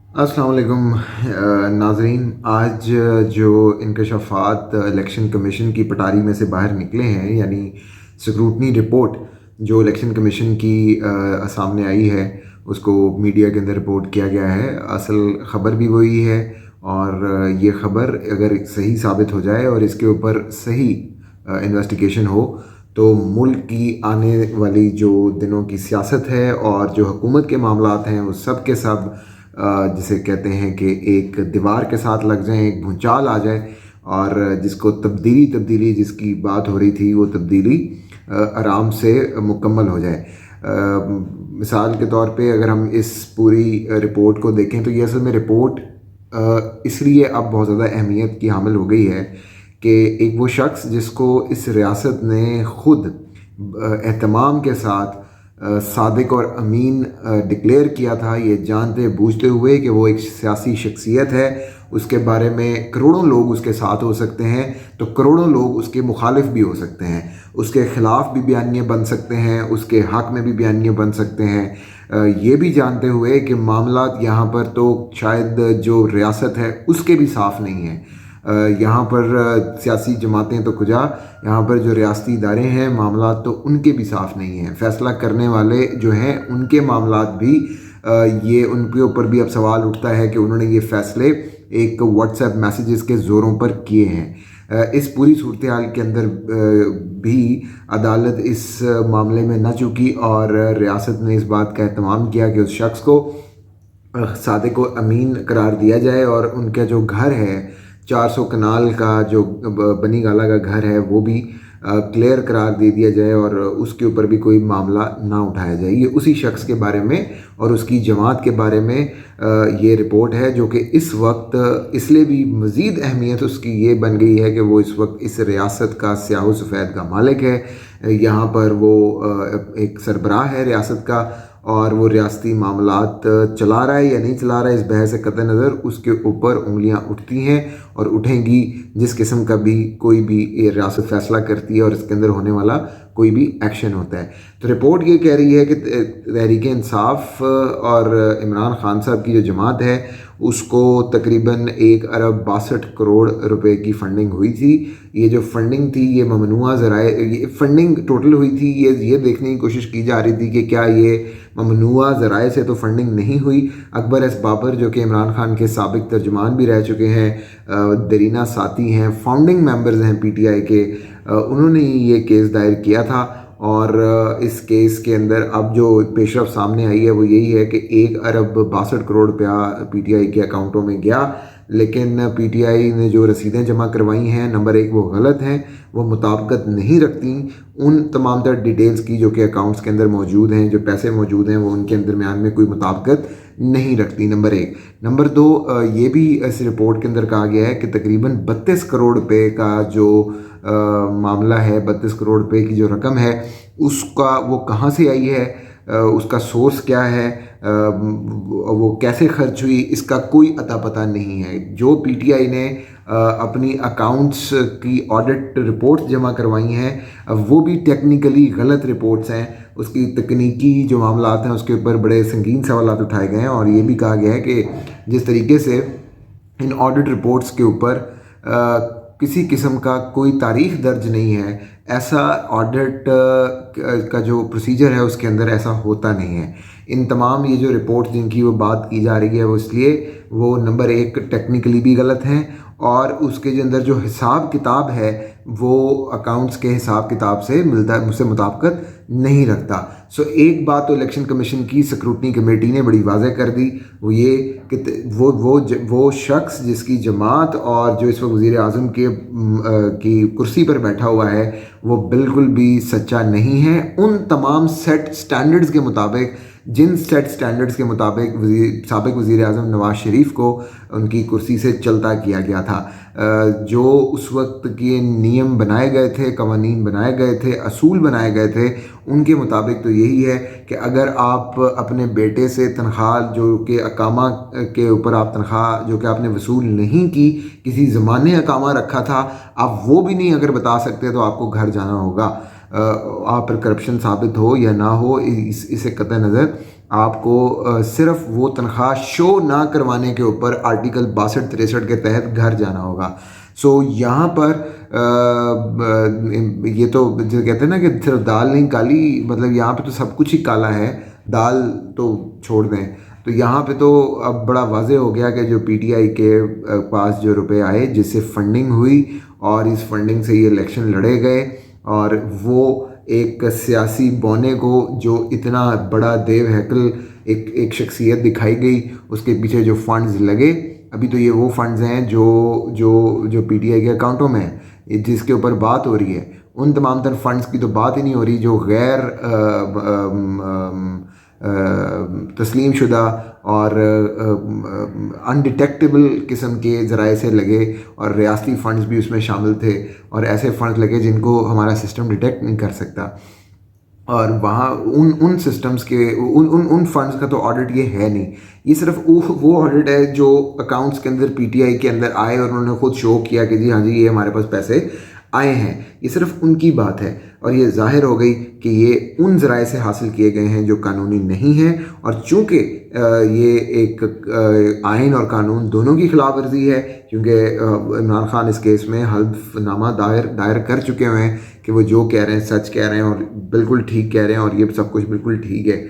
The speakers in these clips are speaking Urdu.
السلام علیکم ناظرین. آج جو انکشافات الیکشن کمیشن کی پٹاری میں سے باہر نکلے ہیں، یعنی سکروٹنی رپورٹ جو الیکشن کمیشن کی سامنے آئی ہے، اس کو میڈیا کے اندر رپورٹ کیا گیا ہے. اصل خبر بھی وہی ہے، اور یہ خبر اگر صحیح ثابت ہو جائے اور اس کے اوپر صحیح انویسٹیگیشن ہو تو ملک کی آنے والی جو دنوں کی سیاست ہے اور جو حکومت کے معاملات ہیں وہ سب کے سب جسے کہتے ہیں کہ ایک دیوار کے ساتھ لگ جائیں، ایک بھونچال آ جائے، اور جس کو تبدیلی جس کی بات ہو رہی تھی وہ تبدیلی آرام سے مکمل ہو جائے. مثال کے طور پہ اگر ہم اس پوری رپورٹ کو دیکھیں تو یہ اصل میں رپورٹ اس لیے اب بہت زیادہ اہمیت کی حامل ہو گئی ہے کہ ایک وہ شخص جس کو اس ریاست نے خود اہتمام کے ساتھ صادق اور امین ڈکلیئر کیا تھا، یہ جانتے بوجھتے ہوئے کہ وہ ایک سیاسی شخصیت ہے، اس کے بارے میں کروڑوں لوگ اس کے ساتھ ہو سکتے ہیں تو کروڑوں لوگ اس کے مخالف بھی ہو سکتے ہیں، اس کے خلاف بھی بیانیے بن سکتے ہیں، اس کے حق میں بھی بیانیے بن سکتے ہیں. یہ بھی جانتے ہوئے کہ معاملات یہاں پر تو شاید جو ریاست ہے اس کے بھی صاف نہیں ہیں. یہاں پر سیاسی جماعتیں تو کجا، یہاں پر جو ریاستی ادارے ہیں معاملات تو ان کے بھی صاف نہیں ہیں. فیصلہ کرنے والے جو ہیں ان کے معاملات بھی یہ ان کے اوپر بھی اب سوال اٹھتا ہے کہ انہوں نے یہ فیصلے ایک واٹس ایپ میسیجز کے زوروں پر کیے ہیں. اس پوری صورتحال کے اندر بھی عدالت اس معاملے میں نہ چکی اور ریاست نے اس بات کا اہتمام کیا کہ اس شخص کو صادق و امین قرار دیا جائے اور ان کا جو گھر ہے 400 کنال کا جو بنی گالہ کا گھر ہے وہ بھی کلیئر قرار دے دیا جائے اور اس کے اوپر بھی کوئی معاملہ نہ اٹھایا جائے. یہ اسی شخص کے بارے میں اور اس کی جماعت کے بارے میں یہ رپورٹ ہے جو کہ اس وقت اس لیے بھی مزید اہمیت اس کی یہ بن گئی ہے کہ وہ اس وقت اس ریاست کا سیاہ و سفید کا مالک ہے. یہاں پر وہ ایک سربراہ ہے ریاست کا اور وہ ریاستی معاملات چلا رہا ہے یا نہیں چلا رہا ہے، اس بحث سے قطع نظر اس کے اوپر انگلیاں اٹھتی ہیں اور اٹھیں گی جس قسم کا بھی کوئی بھی یہ ریاست فیصلہ کرتی ہے اور اس کے اندر ہونے والا کوئی بھی ایکشن ہوتا ہے. تو رپورٹ یہ کہہ رہی ہے کہ تحریک انصاف اور عمران خان صاحب کی جو جماعت ہے اس کو تقریباً 1.62 ارب روپے کی فنڈنگ ہوئی تھی. یہ جو فنڈنگ تھی یہ ممنوعہ ذرائع، یہ فنڈنگ ٹوٹل ہوئی تھی، یہ دیکھنے کی کوشش کی جا رہی تھی کہ کیا یہ ممنوعہ ذرائع سے تو فنڈنگ نہیں ہوئی. اکبر ایس بابر جو کہ عمران خان کے سابق ترجمان بھی رہ چکے ہیں، درینا ساتھی ہیں، فاؤنڈنگ ممبرز ہیں پی ٹی آئی کے، انہوں نے یہ کیس دائر کیا تھا. اور اس کیس کے اندر اب جو پیش رفت سامنے آئی ہے وہ یہی ہے کہ 1.62 ارب روپیہ پی ٹی آئی کے اکاؤنٹوں میں گیا، لیکن پی ٹی آئی نے جو رسیدیں جمع کروائی ہیں نمبر 1 وہ غلط ہیں، وہ مطابقت نہیں رکھتی ان تمام تر ڈیٹیلز کی جو کہ اکاؤنٹس کے اندر موجود ہیں، جو پیسے موجود ہیں وہ ان کے درمیان میں کوئی مطابقت نہیں رکھتی. نمبر 1. نمبر 2، یہ بھی اس رپورٹ کے اندر کہا گیا ہے کہ تقریباً 32 کروڑ روپے کا جو معاملہ ہے، 32 کروڑ روپے کی جو رقم ہے اس کا وہ کہاں سے آئی ہے، اس کا سورس کیا ہے، وہ کیسے خرچ ہوئی، اس کا کوئی اتا پتہ نہیں ہے. جو پی ٹی آئی نے اپنی اکاؤنٹس کی آڈٹ رپورٹس جمع کروائی ہیں وہ بھی ٹیکنیکلی غلط رپورٹس ہیں. اس کی تکنیکی جو معاملات ہیں اس کے اوپر بڑے سنگین سوالات اٹھائے گئے ہیں اور یہ بھی کہا گیا ہے کہ جس طریقے سے ان آڈٹ رپورٹس کے اوپر کسی قسم کا کوئی تاریخ درج نہیں ہے، ایسا آڈٹ کا جو پروسیجر ہے اس کے اندر ایسا ہوتا نہیں ہے. ان تمام یہ جو رپورٹس جن کی وہ بات کی جا رہی ہے وہ اس لیے وہ نمبر 1 ٹیکنیکلی بھی غلط ہیں اور اس کے اندر جو حساب کتاب ہے وہ اکاؤنٹس کے حساب کتاب سے مطابقت نہیں رکھتا. ایک بات تو الیکشن کمیشن کی سکروٹنی کمیٹی نے بڑی واضح کر دی، وہ یہ کہ وہ شخص جس کی جماعت اور جو اس وقت وزیر اعظم کی کرسی پر بیٹھا ہوا ہے وہ بالکل بھی سچا نہیں ہے. ان تمام سیٹ سٹینڈرڈز کے مطابق، جن سیٹ سٹینڈرڈز کے مطابق سابق وزیر اعظم نواز شریف کو ان کی کرسی سے چلتا کیا گیا تھا، جو اس وقت کے نیم بنائے گئے تھے، قوانین بنائے گئے تھے، اصول بنائے گئے تھے، ان کے مطابق تو یہی ہے کہ اگر آپ اپنے بیٹے سے تنخواہ جو کہ اقامہ کے اوپر آپ تنخواہ جو کہ آپ نے وصول نہیں کی، کسی زمانے اقامہ رکھا تھا، آپ وہ بھی نہیں اگر بتا سکتے تو آپ کو گھر جانا ہوگا. آپ پر کرپشن ثابت ہو یا نہ ہو اس سے قطع نظر آپ کو صرف وہ تنخواہ شو نہ کروانے کے اوپر آرٹیکل 62-63 کے تحت گھر جانا ہوگا. سو یہاں پر یہ تو جو کہتے ہیں نا کہ صرف دال نہیں کالی، مطلب یہاں پہ تو سب کچھ ہی کالا ہے، دال تو چھوڑ دیں. تو یہاں پہ تو اب بڑا واضح ہو گیا کہ جو پی ٹی آئی کے پاس جو روپے آئے جس سے فنڈنگ ہوئی اور اس فنڈنگ سے یہ الیکشن لڑے گئے، اور وہ ایک سیاسی بونے کو جو اتنا بڑا دیو ہیکل ایک شخصیت دکھائی گئی، اس کے پیچھے جو فنڈز لگے، ابھی تو یہ وہ فنڈز ہیں جو پی ٹی آئی کے اکاؤنٹوں میں ہیں، جس کے اوپر بات ہو رہی ہے. ان تمام تر فنڈز کی تو بات ہی نہیں ہو رہی جو غیر تسلیم شدہ اور انڈیٹیکٹیبل قسم کے ذرائع سے لگے، اور ریاستی فنڈز بھی اس میں شامل تھے، اور ایسے فنڈز لگے جن کو ہمارا سسٹم ڈیٹیکٹ نہیں کر سکتا. اور وہاں ان سسٹمز کے ان فنڈز کا تو آڈٹ یہ ہے نہیں. یہ صرف وہ آڈٹ ہے جو اکاؤنٹس کے اندر پی ٹی آئی کے اندر آئے اور انہوں نے خود شو کیا کہ جی ہاں جی یہ ہمارے پاس پیسے آئے ہیں. یہ صرف ان کی بات ہے، اور یہ ظاہر ہو گئی کہ یہ ان ذرائع سے حاصل کیے گئے ہیں جو قانونی نہیں ہیں. اور چونکہ یہ ایک آئین اور قانون دونوں کی خلاف ورزی ہے، کیونکہ عمران خان اس کیس میں حلف نامہ دائر کر چکے ہوئے ہیں کہ وہ جو کہہ رہے ہیں سچ کہہ رہے ہیں اور بالکل ٹھیک کہہ رہے ہیں، اور یہ سب کچھ بالکل ٹھیک ہے.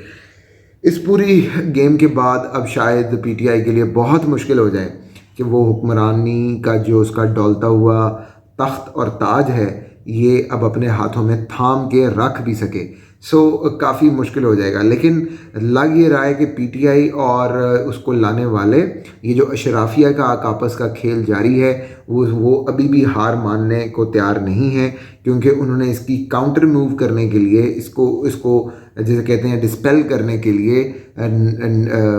اس پوری گیم کے بعد اب شاید پی ٹی آئی کے لیے بہت مشکل ہو جائے کہ وہ حکمرانی کا جو اس کا ڈولتا ہوا تخت اور تاج ہے یہ اب اپنے ہاتھوں میں تھام کے رکھ بھی سکے. سو کافی مشکل ہو جائے گا. لیکن لگ یہ رہا ہے کہ پی ٹی آئی اور اس کو لانے والے یہ جو اشرافیہ کا آپس کا کھیل جاری ہے وہ ابھی بھی ہار ماننے کو تیار نہیں ہے، کیونکہ انہوں نے اس کی کاؤنٹر موو کرنے کے لیے اس کو جسے کہتے ہیں ڈسپیل کرنے کے لیے،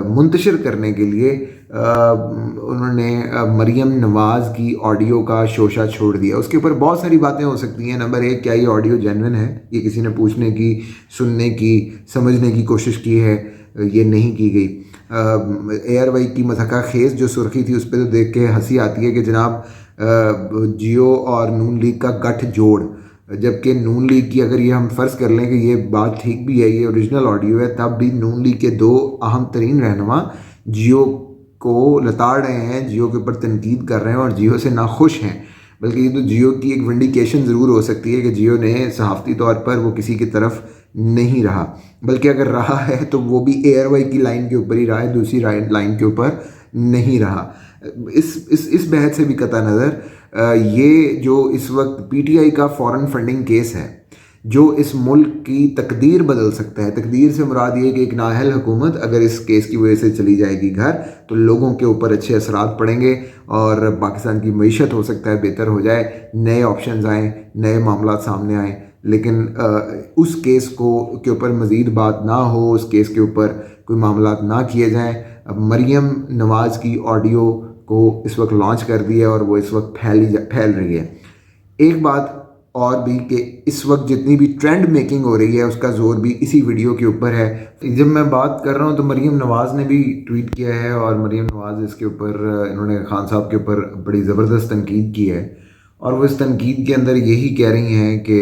منتشر کرنے کے لیے انہوں نے مریم نواز کی آڈیو کا شوشہ چھوڑ دیا. اس کے اوپر بہت ساری باتیں ہو سکتی ہیں. نمبر 1، کیا یہ آڈیو جینوئن ہے؟ یہ کسی نے پوچھنے کی، سننے کی، سمجھنے کی کوشش کی ہے؟ یہ نہیں کی گئی. اے آر وائی کی مضحکہ خیز جو سرخی تھی اس پہ تو دیکھ کے ہنسی آتی ہے کہ جناب جیو اور نون لیگ کا گٹھ جوڑ، جبکہ نون لیگ کی اگر یہ ہم فرض کر لیں کہ یہ بات ٹھیک بھی ہے، یہ اوریجنل آڈیو ہے، تب بھی نون لیگ کے 2 اہم ترین رہنما جیو کو لتاڑ رہے ہیں، جیو کے اوپر تنقید کر رہے ہیں اور جیو سے ناخوش ہیں. بلکہ یہ تو جیو کی ایک ونڈیکیشن ضرور ہو سکتی ہے کہ جیو نے صحافتی طور پر وہ کسی کی طرف نہیں رہا، بلکہ اگر رہا ہے تو وہ بھی اے آر وائی کی لائن کے اوپر ہی رہا ہے، دوسری لائن کے اوپر نہیں رہا. اس بحث سے بھی قطع نظر یہ جو اس وقت پی ٹی آئی کا فورن فنڈنگ کیس ہے جو اس ملک کی تقدیر بدل سکتا ہے. تقدیر سے مراد یہ کہ ایک نااہل حکومت اگر اس کیس کی وجہ سے چلی جائے گی گھر، تو لوگوں کے اوپر اچھے اثرات پڑیں گے اور پاکستان کی معیشت ہو سکتا ہے بہتر ہو جائے، نئے آپشنز آئیں، نئے معاملات سامنے آئیں. لیکن اس کیس کے اوپر مزید بات نہ ہو، اس کیس کے اوپر کوئی معاملات نہ کیے جائیں. اب مریم نواز کی آڈیو کو اس وقت لانچ کر دیا ہے اور وہ اس وقت پھیل رہی ہے. ایک بات اور بھی کہ اس وقت جتنی بھی ٹرینڈ میکنگ ہو رہی ہے اس کا زور بھی اسی ویڈیو کے اوپر ہے. جب میں بات کر رہا ہوں تو مریم نواز نے بھی ٹویٹ کیا ہے، اور مریم نواز اس کے اوپر انہوں نے خان صاحب کے اوپر بڑی زبردست تنقید کی ہے، اور وہ اس تنقید کے اندر یہی کہہ رہی ہیں کہ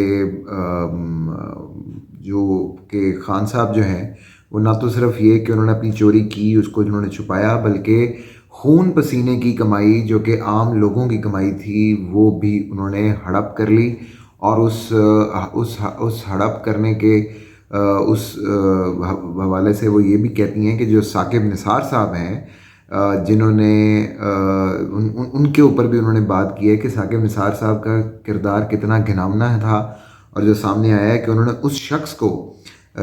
خان صاحب جو ہیں وہ نہ تو صرف یہ کہ انہوں نے اپنی چوری کی، اس کو انہوں نے چھپایا، بلکہ خون پسینے کی کمائی جو کہ عام لوگوں کی کمائی تھی وہ بھی انہوں نے ہڑپ کر لی. اور اس ہڑپ کرنے کے اس حوالے سے وہ یہ بھی کہتی ہیں کہ جو ثاقب نثار صاحب ہیں جنہوں نے ان کے اوپر بھی انہوں نے بات کی ہے کہ ثاقب نثار صاحب کا کردار کتنا گھناؤنا تھا، اور جو سامنے آیا ہے کہ انہوں نے اس شخص کو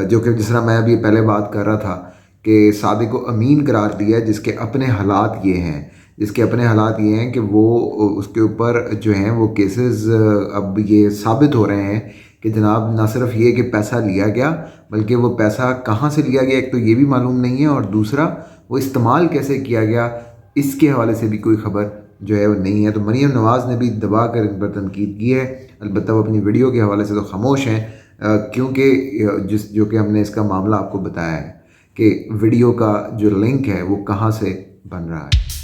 جو کہ جس طرح میں ابھی پہلے بات کر رہا تھا کہ صادق کو امین قرار دیا جس کے اپنے حالات یہ ہیں کہ وہ اس کے اوپر جو ہیں وہ کیسز اب یہ ثابت ہو رہے ہیں کہ جناب نہ صرف یہ کہ پیسہ لیا گیا بلکہ وہ پیسہ کہاں سے لیا گیا ایک تو یہ بھی معلوم نہیں ہے، اور دوسرا وہ استعمال کیسے کیا گیا اس کے حوالے سے بھی کوئی خبر جو ہے وہ نہیں ہے. تو مریم نواز نے بھی دبا کر ان پر تنقید کی ہے. البتہ وہ اپنی ویڈیو کے حوالے سے تو خاموش ہیں، کیونکہ جو کہ ہم نے اس کا معاملہ آپ کو بتایا ہے کہ ویڈیو کا جو لنک ہے وہ کہاں سے بن رہا ہے.